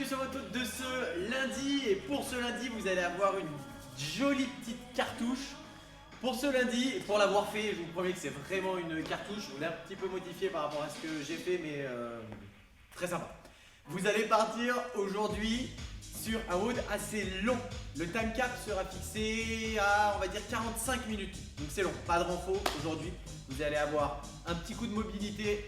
sur votre hôte de ce lundi. Et pour ce lundi, vous allez avoir une jolie petite cartouche. Pour ce lundi, et pour l'avoir fait, je vous promets que c'est vraiment une cartouche. Je l'ai un petit peu modifiée par rapport à ce que j'ai fait, mais très sympa. Vous allez partir aujourd'hui sur un WOD assez long. Le time cap sera fixé à, on va dire, 45 minutes. Donc c'est long, pas de renfort aujourd'hui. Vous allez avoir un petit coup de mobilité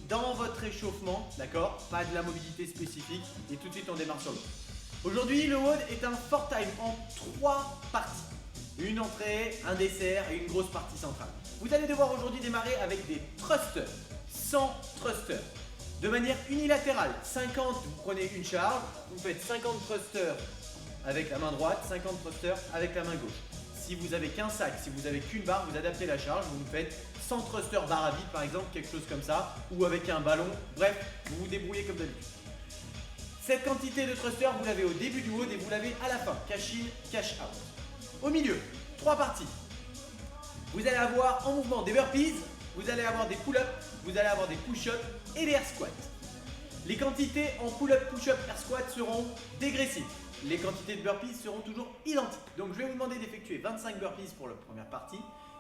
dans votre échauffement, d'accord? Pas de la mobilité spécifique. Et tout de suite, on démarre sur le WOD. Aujourd'hui, le WOD est un fort time en 3 parties. Une entrée, un dessert et une grosse partie centrale. Vous allez devoir aujourd'hui démarrer avec des thrusters, 100 thrusters. De manière unilatérale, 50, vous prenez une charge, vous faites 50 thrusters avec la main droite, 50 thrusters avec la main gauche. Si vous avez qu'un sac, si vous avez qu'une barre, vous adaptez la charge, vous faites 100 thrusters barre à vide par exemple, quelque chose comme ça, ou avec un ballon, bref, vous vous débrouillez comme d'habitude. Cette quantité de thrusters, vous l'avez au début du WOD et vous l'avez à la fin, cash in, cash out. Au milieu, 3 parties. Vous allez avoir en mouvement des burpees, vous allez avoir des pull-ups, vous allez avoir des push-ups et des air squats. Les quantités en pull-up, push-up, air squat seront dégressives. Les quantités de burpees seront toujours identiques. Donc je vais vous demander d'effectuer 25 burpees pour la première partie,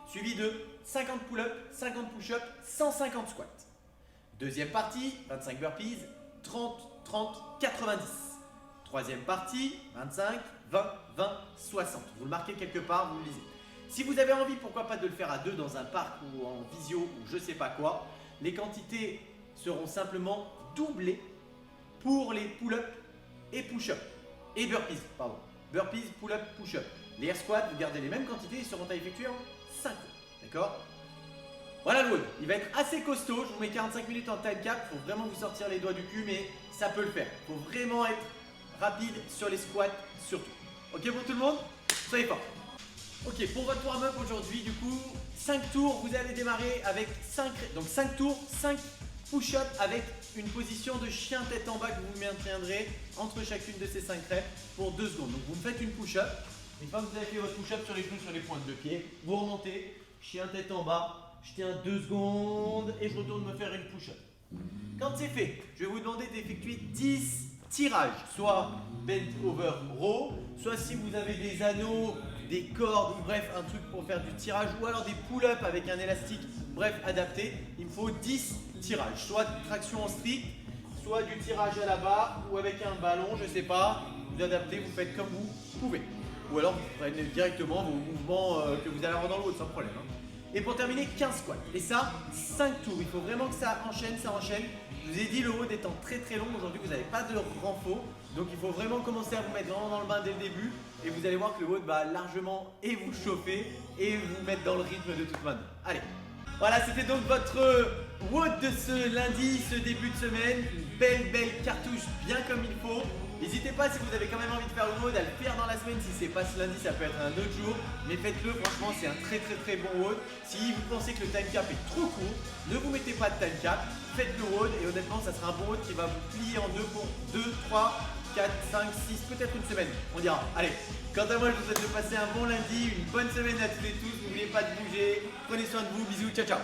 suivi de 50 pull-up, 50 push-up, 150 squats. Deuxième partie, 25 burpees, 30, 30, 90. Troisième partie, 25, 20, 20, 60. Vous le marquez quelque part, vous le lisez. Si vous avez envie, pourquoi pas de le faire à deux dans un parc ou en visio ou je sais pas quoi, les quantités seront simplement doublées pour les pull-up et push-up. Et burpees, pardon. Burpees, pull-up, push-up. Les air squats, vous gardez les mêmes quantités, ils seront à effectuer en 5 fois. D'accord? Voilà le WOD. Il va être assez costaud. Je vous mets 45 minutes en time cap. Il faut vraiment vous sortir les doigts du cul, mais ça peut le faire. Il faut vraiment être rapide sur les squats surtout. Ok pour tout le monde? Soyez fort. Ok, pour votre warm-up aujourd'hui, du coup, 5 tours, vous allez démarrer avec 5 tours, 5 push-ups avec une position de chien tête en bas que vous maintiendrez entre chacune de ces 5 reps pour 2 secondes. Donc vous me faites une push-up. Une fois que vous avez fait votre push-up sur les genoux, sur les pointes de pied, vous remontez, chien tête en bas, je tiens 2 secondes et je retourne me faire une push-up. Quand c'est fait, je vais vous demander d'effectuer 10 tirages, soit bent over row, soit si vous avez des anneaux, des cordes, ou bref, un truc pour faire du tirage, ou alors des pull-ups avec un élastique, bref, adapté. Il me faut 10 tirages, soit traction en strict, soit du tirage à la barre, ou avec un ballon, je sais pas, vous adaptez, vous faites comme vous pouvez. Ou alors vous prenez directement vos mouvements que vous allez avoir dans le WOD sans problème. Et pour terminer, 15 squats. Et ça, 5 tours. Il faut vraiment que ça enchaîne, ça enchaîne. Je vous ai dit, le WOD étant très très long, aujourd'hui vous n'avez pas de renfort. Donc il faut vraiment commencer à vous mettre vraiment dans le bain dès le début. Et vous allez voir que le WOD va largement et vous chauffer et vous mettre dans le rythme de toute manière. Allez, voilà, c'était donc votre WOD de ce lundi, ce début de semaine. Une belle cartouche bien comme il faut. N'hésitez pas si vous avez quand même envie de faire le WOD à le faire dans la semaine. Si c'est pas ce lundi, ça peut être un autre jour. Mais faites-le, franchement, c'est un très bon WOD. Si vous pensez que le time cap est trop court, ne vous mettez pas de time cap. Faites le WOD et honnêtement, ça sera un bon WOD qui va vous plier en deux pour 2, 3, 4, 5, 6, peut-être une semaine. On dira. Allez, quant à moi, je vous souhaite de passer un bon lundi, une bonne semaine à toutes et tous. N'oubliez pas de bouger. Prenez soin de vous. Bisous. Ciao.